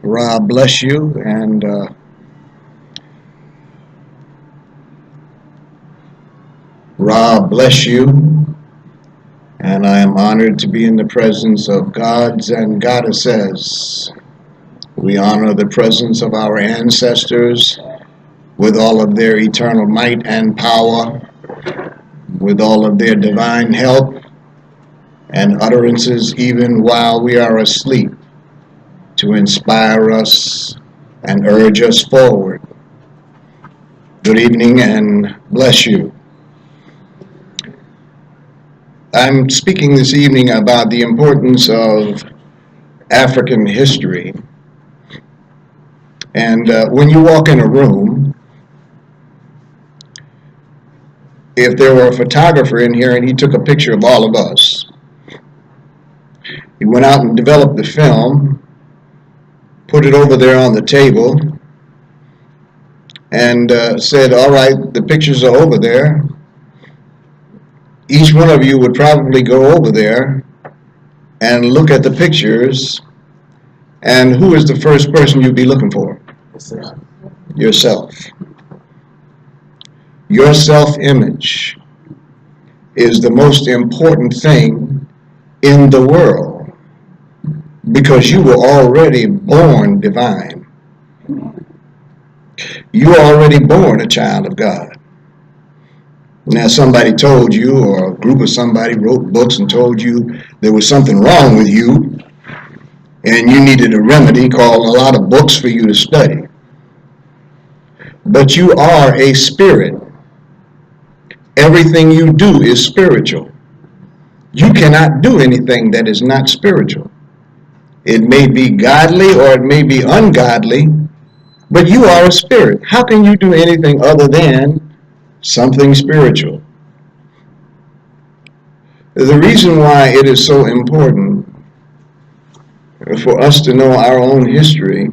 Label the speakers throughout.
Speaker 1: Rob bless you, and Rob bless you, and I am honored to be in the presence of gods and goddesses. We honor the presence of our ancestors with all of their eternal might and power, with all of their divine help and utterances even while we are asleep, to inspire us and urge us forward. Good evening and bless you. I'm speaking this evening about the importance of African history. And when you walk in a room, if there were a photographer in here and he took a picture of all of us, he went out and developed the film, put it over there on the table, and said, all right, the pictures are over there. Each one of you would probably go over there and look at the pictures, and who is the first person you'd be looking for? Yourself. Your self-image is the most important thing in the world because you were already born divine. You were already born a child of God. Now somebody told you, or a group of somebody wrote books and told you there was something wrong with you and you needed a remedy called a lot of books for you to study. But you are a spirit. Everything you do is spiritual. You cannot do anything that is not spiritual. It may be godly or it may be ungodly, but you are a spirit. How can you do anything other than something spiritual? The reason why it is so important for us to know our own history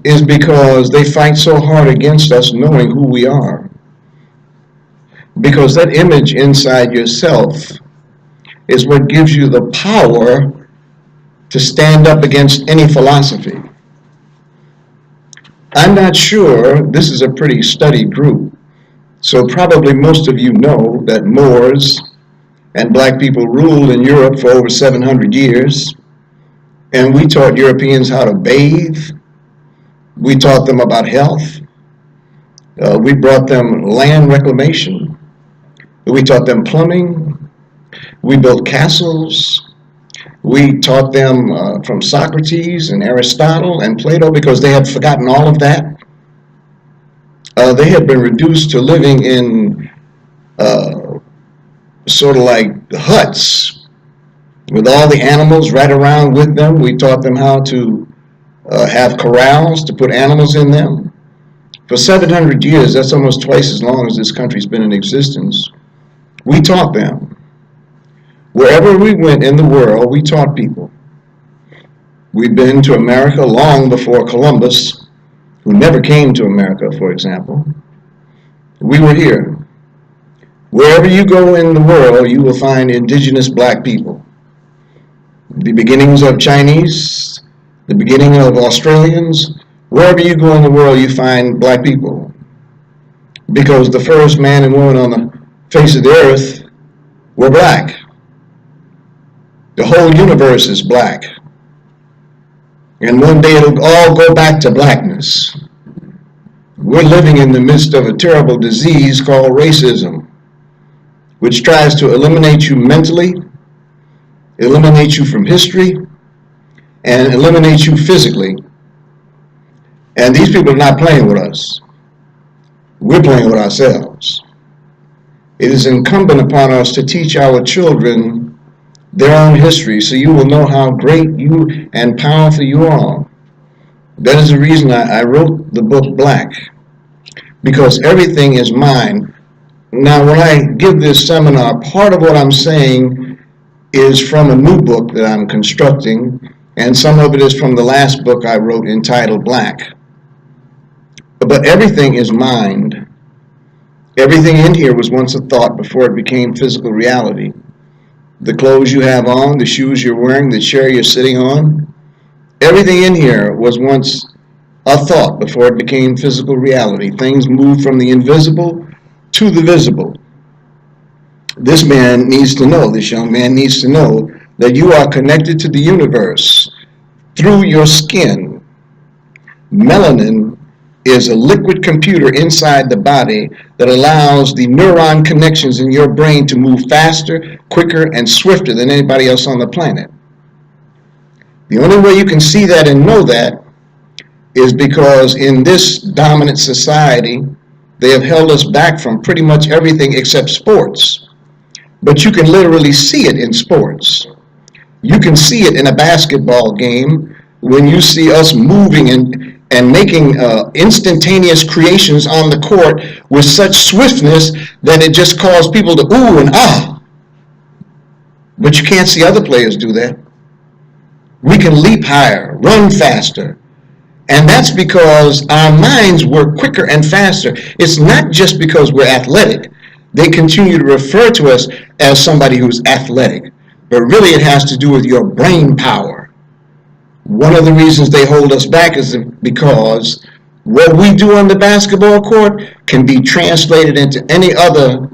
Speaker 1: is because they fight so hard against us knowing who we are. Because that image inside yourself is what gives you the power to stand up against any philosophy. I'm not sure, this is a pretty studied group, so probably most of you know that Moors and black people ruled in Europe for over 700 years, and we taught Europeans how to bathe. We taught them about health. We brought them land reclamation. We taught them plumbing. We built castles. We taught them from Socrates and Aristotle and Plato because they had forgotten all of that. They had been reduced to living in sort of like huts with all the animals right around with them. We taught them how to have corrals to put animals in them. For 700 years, that's almost twice as long as this country's been in existence. We taught them. Wherever we went in the world, we taught people. We've been to America long before Columbus, who never came to America, for example. We were here. Wherever you go in the world, you will find indigenous black people. The beginnings of Chinese, the beginning of Australians, wherever you go in the world, you find black people. Because the first man and woman on the face of the earth were black. The whole universe is black. And one day it'll all go back to blackness. We're living in the midst of a terrible disease called racism, which tries to eliminate you mentally, eliminate you from history, and eliminate you physically. And these people are not playing with us. We're playing with ourselves. It is incumbent upon us to teach our children their own history so you will know how great you and powerful you are. That is the reason I wrote the book Black, because everything is mine. Now, when I give this seminar, part of what I'm saying is from a new book that I'm constructing, and some of it is from the last book I wrote entitled Black. But everything is mine. Everything in here was once a thought before it became physical reality. The clothes you have on, the shoes you're wearing, the chair you're sitting on, Everything in here was once a thought before it became physical reality. Things moved from the invisible to the visible. This man needs to know, this young man needs to know that you are connected to the universe through your skin. Melanin is a liquid computer inside the body that allows the neuron connections in your brain to move faster, quicker, and swifter than anybody else on the planet. The only way you can see that and know that is because in this dominant society, they have held us back from pretty much everything except sports. But you can literally see it in sports. You can see it in a basketball game when you see us moving and making instantaneous creations on the court with such swiftness that it just caused people to ooh and ah. But you can't see other players do that. We can leap higher, run faster. And that's because our minds work quicker and faster. It's not just because we're athletic. They continue to refer to us as somebody who's athletic. But really it has to do with your brain power. One of the reasons they hold us back is because what we do on the basketball court can be translated into any other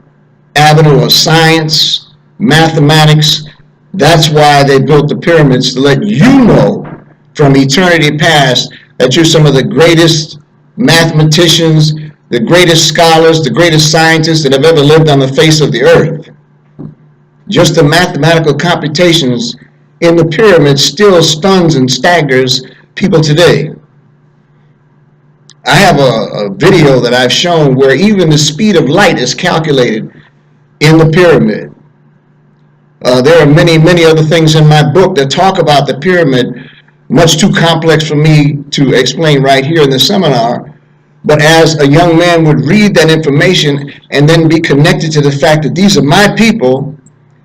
Speaker 1: avenue of science, mathematics. That's why they built the pyramids, to let you know from eternity past that you're some of the greatest mathematicians, the greatest scholars, the greatest scientists that have ever lived on the face of the earth. Just the mathematical computations in the pyramids still stuns and staggers people today. I have a video that I've shown where even the speed of light is calculated in the pyramid. There are many other things in my book that talk about the pyramid, much too complex for me to explain right here in the seminar. But as a young man would read that information and then be connected to the fact that these are my people,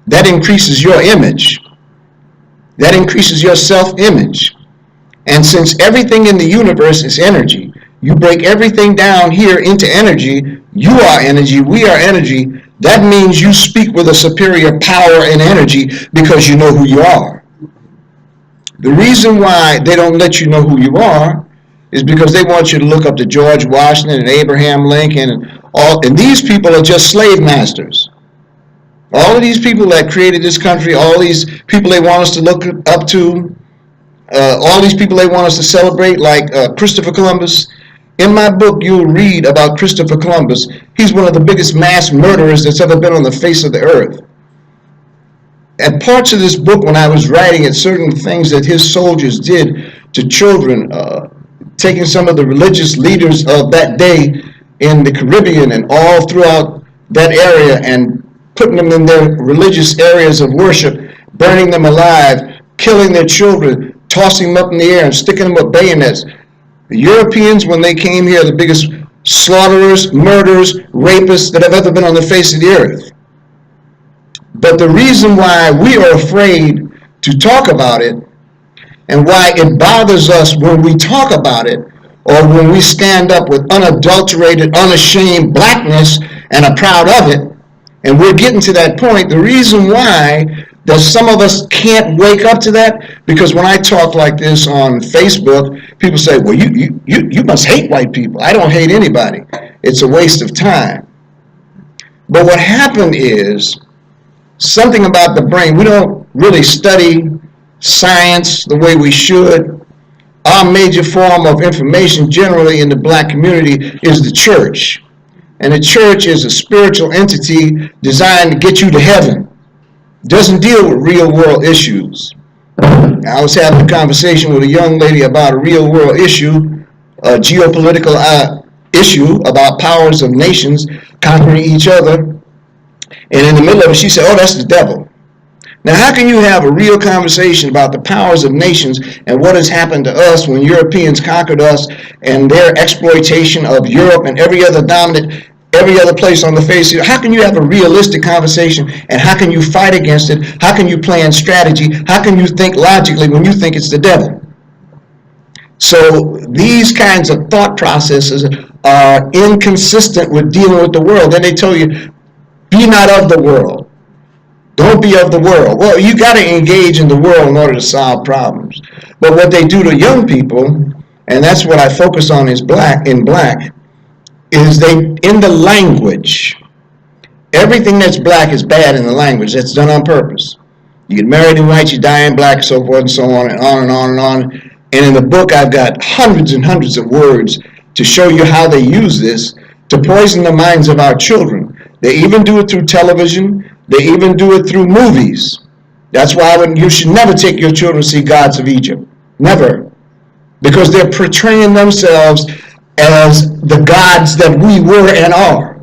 Speaker 1: that increases your image. That increases your self-image. And since everything in the universe is energy, you break everything down here into energy. You are energy, we are energy. That means you speak with a superior power and energy because you know who you are. The reason why they don't let you know who you are is because they want you to look up to George Washington and Abraham Lincoln and these people are just slave masters. All of these people that created this country, all these people they want us to look up to, all these people they want us to celebrate, like Christopher Columbus. In my book, you'll read about Christopher Columbus. He's one of the biggest mass murderers that's ever been on the face of the earth. At parts of this book, when I was writing it, certain things that his soldiers did to children, taking some of the religious leaders of that day in the Caribbean and all throughout that area and putting them in their religious areas of worship, burning them alive, killing their children, tossing them up in the air and sticking them with bayonets. The Europeans, when they came here, are the biggest slaughterers, murderers, rapists that have ever been on the face of the earth. But the reason why we are afraid to talk about it and why it bothers us when we talk about it or when we stand up with unadulterated, unashamed blackness and are proud of it, and we're getting to that point, the reason why that some of us can't wake up to that, because when I talk like this on Facebook, people say, well, you must hate white people. I don't hate anybody. It's a waste of time. But what happened is something about the brain. We don't really study science the way we should. Our major form of information generally in the black community is the church. And the church is a spiritual entity designed to get you to heaven. It doesn't deal with real world issues. I was having a conversation with a young lady about a real world issue, a geopolitical issue about powers of nations conquering each other. And in the middle of it, she said, oh, that's the devil. Now, how can you have a real conversation about the powers of nations and what has happened to us when Europeans conquered us and their exploitation of Europe and every other place on the face of it? How can you have a realistic conversation, and how can you fight against it? How can you plan strategy? How can you think logically when you think it's the devil? So these kinds of thought processes are inconsistent with dealing with the world. Then they tell you, be not of the world. Don't be of the world. Well, you got to engage in the world in order to solve problems. But what they do to young people, and that's what I focus on is black, is they, in the language, everything that's black is bad in the language. That's done on purpose. You get married in white, you die in black, so forth and so on and on and on and on. And in the book, I've got hundreds and hundreds of words to show you how they use this to poison the minds of our children. They even do it through television. They even do it through movies. That's why you should never take your children to see Gods of Egypt. Never. Because they're portraying themselves as the gods that we were and are.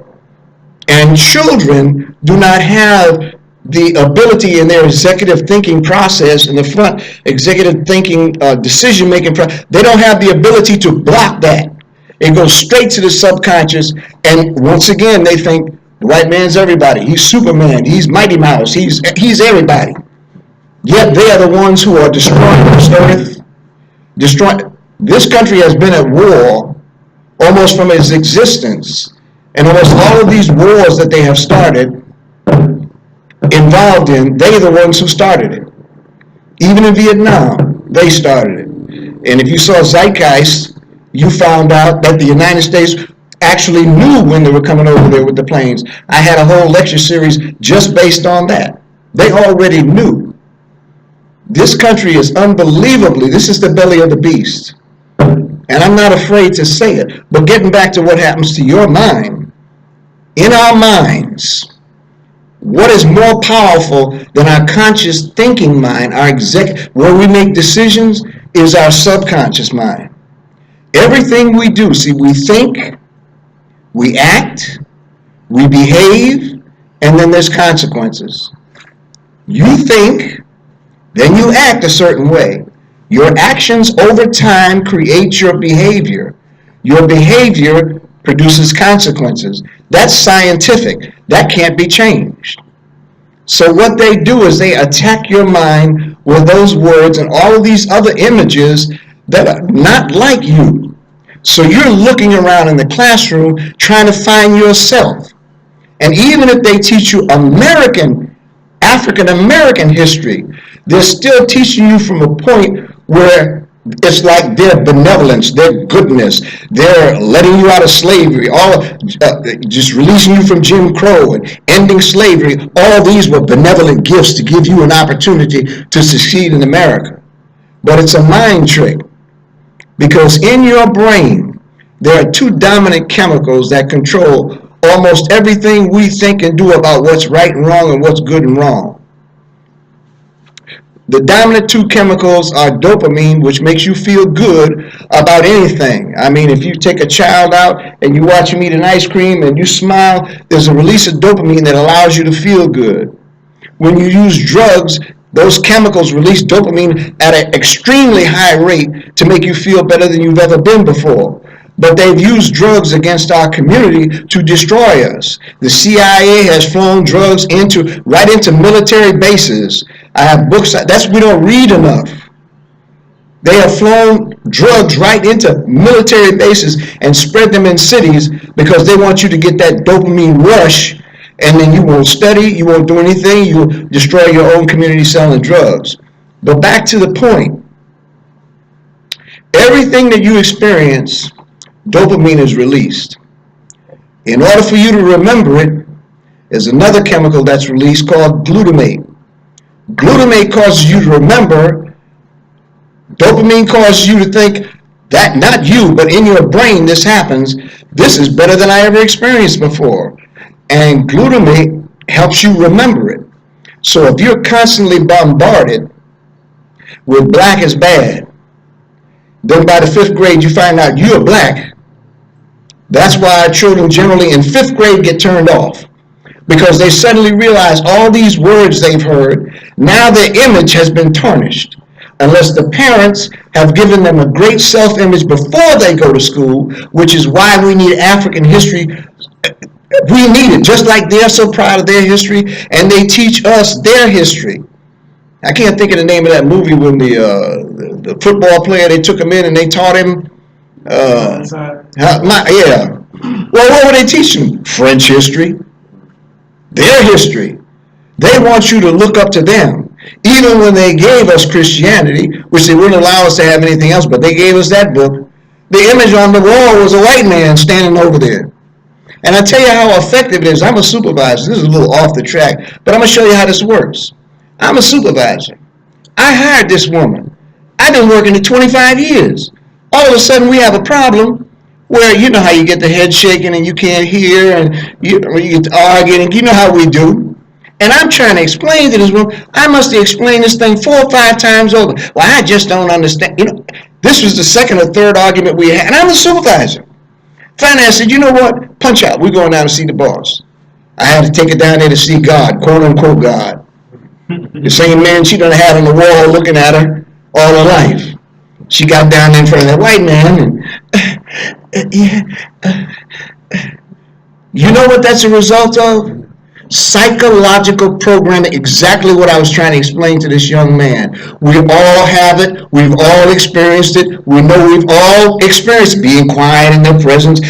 Speaker 1: And children do not have the ability in their executive thinking process, in the front executive thinking decision-making process, they don't have the ability to block that. It goes straight to the subconscious, and once again, they think the white man's everybody. He's Superman. He's Mighty Mouse. He's everybody. Yet they are the ones who are destroying this earth. This country has been at war almost from its existence, and almost all of these wars that they have started, involved in, they're the ones who started it. Even in Vietnam, they started it. And if you saw Zeitgeist, you found out that the United States actually knew when they were coming over there with the planes. I had a whole lecture series just based on that. They already knew. This country is unbelievably, this is the belly of the beast. And I'm not afraid to say it. But getting back to what happens to your mind, in our minds, what is more powerful than our conscious thinking mind, where we make decisions, is our subconscious mind. Everything we do, see, we think, we act, we behave, and then there's consequences. You think, then you act a certain way. Your actions over time create your behavior. Your behavior produces consequences. That's scientific. That can't be changed. So what they do is they attack your mind with those words and all of these other images that are not like you. So you're looking around in the classroom trying to find yourself. And even if they teach you African American history, they're still teaching you from a point where it's like their benevolence, their goodness, they're letting you out of slavery, just releasing you from Jim Crow and ending slavery. All these were benevolent gifts to give you an opportunity to succeed in America. But it's a mind trick, because in your brain, there are two dominant chemicals that control almost everything we think and do about what's right and wrong and what's good and wrong. The dominant two chemicals are dopamine, which makes you feel good about anything. I mean, if you take a child out and you watch him eat an ice cream and you smile, there's a release of dopamine that allows you to feel good. When you use drugs, those chemicals release dopamine at an extremely high rate to make you feel better than you've ever been before. But they've used drugs against our community to destroy us. The CIA has flown drugs right into military bases. I have books, we don't read enough. They have flown drugs right into military bases and spread them in cities because they want you to get that dopamine rush, and then you won't study, you won't do anything, you destroy your own community selling drugs. But back to the point. Everything that you experience, dopamine is released. In order for you to remember it, there's another chemical that's released called glutamate. Glutamate causes you to remember. Dopamine causes you to think that, not you, but in your brain, this happens. This is better than I ever experienced before. And glutamate helps you remember it. So if you're constantly bombarded with black is bad, then by the 5th grade you find out you're black. That's why our children generally in 5th grade get turned off, because they suddenly realize all these words they've heard, now their image has been tarnished. Unless the parents have given them a great self-image before they go to school, which is why we need African history. We need it, just like they're so proud of their history, and they teach us their history. I can't think of the name of that movie when the football player, they took him in and they taught him. Yeah. Well, what were they teaching? French history. Their history. They want you to look up to them. Even when they gave us Christianity, which they wouldn't allow us to have anything else, but they gave us that book. The image on the wall was a white man standing over there. And I tell you how effective it is. I'm a supervisor. This is a little off the track, but I'm going to show you how this works. I'm a supervisor. I hired this woman. I've been working at 25 years. All of a sudden, we have a problem where you know how you get the head shaking and you can't hear and you get arguing. You know how we do. And I'm trying to explain to this woman, I must have explained this thing 4 or 5 times over. Well, I just don't understand. You know, this was the second or third argument we had, and I'm the supervisor. Finally, I said, you know what? Punch out. We're going down to see the boss. I had to take her down there to see God, quote unquote God. The same man she done had on the wall looking at her all her life. She got down there in front of that white man and you know what that's a result of? Psychological programming, exactly what I was trying to explain to this young man. We all have it. We've all experienced it. We know we've all experienced being quiet in their presence,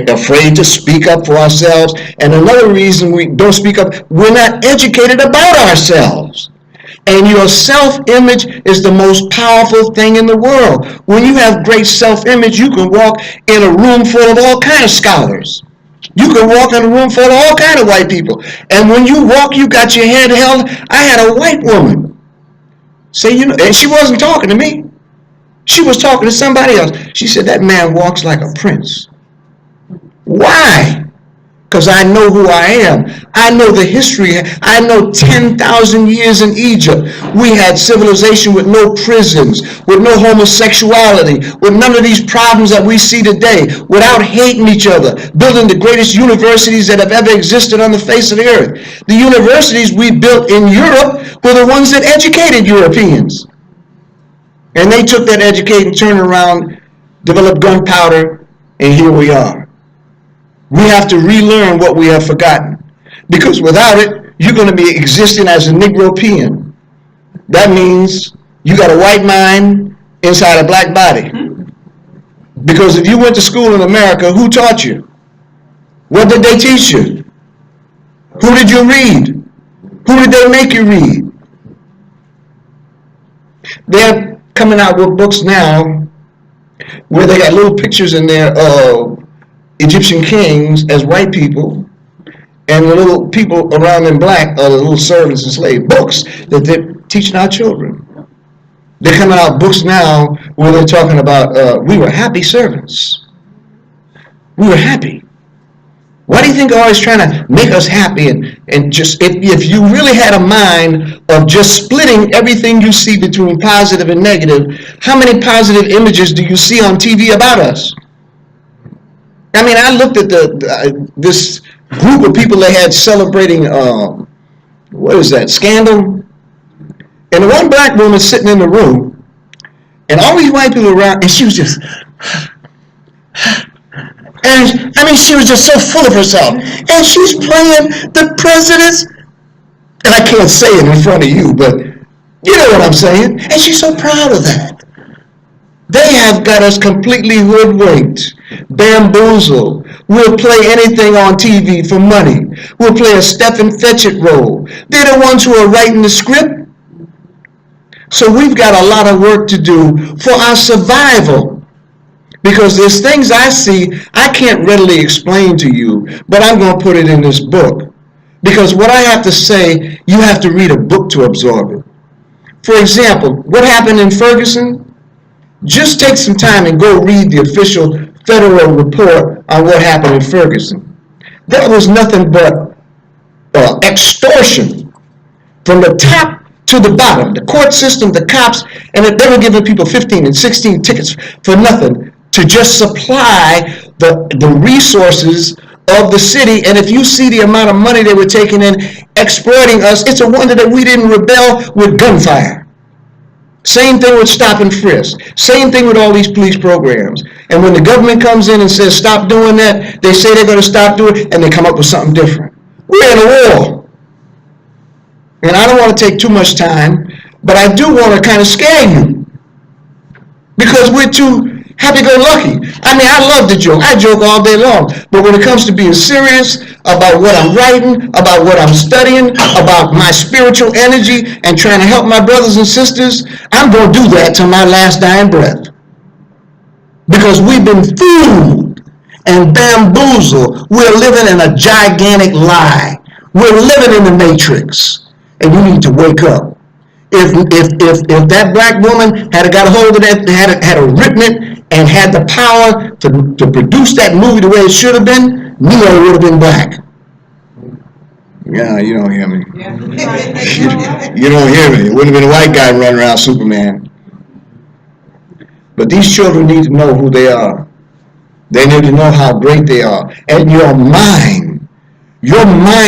Speaker 1: afraid to speak up for ourselves. And another reason we don't speak up, we're not educated about ourselves. And your self-image is the most powerful thing in the world. When you have great self-image, you can walk in a room full of all kinds of scholars. You can walk in a room full of all kinds of white people. And when you walk, you got your head held. I had a white woman say, you know, and she wasn't talking to me. She was talking to somebody else. She said, that man walks like a prince. Why? Because I know who I am. I know the history. I know 10,000 years in Egypt. We had civilization with no prisons, with no homosexuality, with none of these problems that we see today, without hating each other, building the greatest universities that have ever existed on the face of the earth. The universities we built in Europe were the ones that educated Europeans. And they took that education, turned around, developed gunpowder, and here we are. We have to relearn what we have forgotten. Because without it, you're going to be existing as a Negropean. That means you got a white mind inside a black body. Because if you went to school in America, who taught you? What did they teach you? Who did you read? Who did they make you read? They're coming out with books now where they got little pictures in there of Egyptian kings as white people, and the little people around them black are the little servants and slaves. Books that they're teaching our children. They're coming out books now where they're talking about we were happy servants. We were happy. Why do you think they're always trying to make us happy? And just if you really had a mind of just splitting everything you see between positive and negative, how many positive images do you see on TV about us? I mean, I looked at this group of people they had celebrating, what is that, Scandal? And the one black woman sitting in the room, and all these white people around, and she was just, and I mean, she was just so full of herself. And she's playing the president's, and I can't say it in front of you, but you know what I'm saying. And she's so proud of that. They have got us completely hoodwinked, bamboozled. We'll play anything on TV for money. We'll play a Stephen Fetchit role. They're the ones who are writing the script. So we've got a lot of work to do for our survival. Because there's things I see I can't readily explain to you, but I'm going to put it in this book. Because what I have to say, you have to read a book to absorb it. For example, what happened in Ferguson? Just take some time and go read the official federal report on what happened in Ferguson. There was nothing but extortion from the top to the bottom. The court system, the cops, and they were giving people 15 and 16 tickets for nothing to just supply the resources of the city. And if you see the amount of money they were taking in, exploiting us, it's a wonder that we didn't rebel with gunfire. Same thing with stop and frisk. Same thing with all these police programs. And when the government comes in and says stop doing that, they say they're going to stop doing it, and they come up with something different. We're in a war. And I don't want to take too much time, but I do want to kind of scare you. Because we're too Happy-go-lucky. I mean, I love to joke. I joke all day long. But when it comes to being serious about what I'm writing, about what I'm studying, about my spiritual energy, and trying to help my brothers and sisters, I'm going to do that till my last dying breath. Because we've been fooled and bamboozled. We're living in a gigantic lie. We're living in the matrix. And you need to wake up. If that black woman had got a hold of that, had written it, and had the power to produce that movie the way it should have been, Neo would have been black. Yeah, you don't hear me. You don't hear me. It wouldn't have been a white guy running around Superman. But these children need to know who they are. They need to know how great they are. And your mind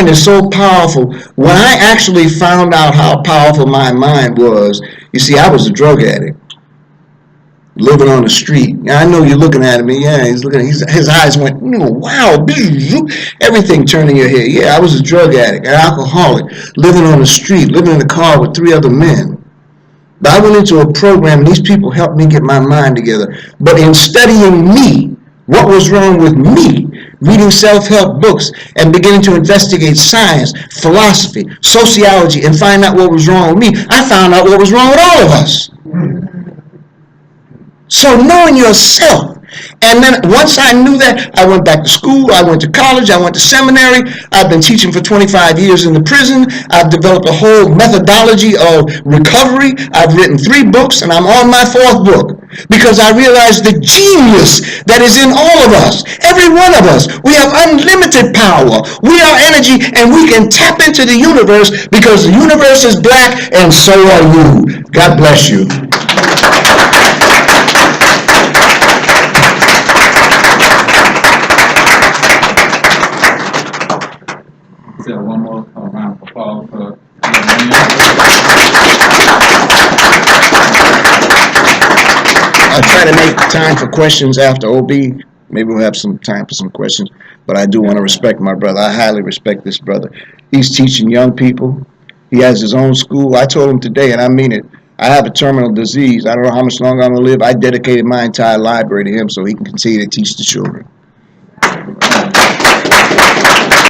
Speaker 1: is so powerful. When I actually found out how powerful my mind was, you see, I was a drug addict. Living on the street. I know you're looking at me. Yeah, he's looking. His eyes went, wow, everything turned in your head. Yeah, I was a drug addict, an alcoholic, living on the street, living in a car with 3 other men. But I went into a program, and these people helped me get my mind together. But in studying me, what was wrong with me, reading self-help books and beginning to investigate science, philosophy, sociology, and find out what was wrong with me, I found out what was wrong with all of us. So knowing yourself, and then once I knew that, I went back to school, I went to college, I went to seminary, I've been teaching for 25 years in the prison, I've developed a whole methodology of recovery, I've written 3 books, and I'm on my 4th book, because I realized the genius that is in all of us, every one of us. We have unlimited power, we are energy, and we can tap into the universe, because the universe is black, and so are you. God bless you.
Speaker 2: One more round of applause for
Speaker 1: I'll try to make time for questions after OB. Maybe we'll have some time for some questions. But I do want to respect my brother. I highly respect this brother. He's teaching young people. He has his own school. I told him today, and I mean it, I have a terminal disease. I don't know how much longer I'm going to live. I dedicated my entire library to him so he can continue to teach the children.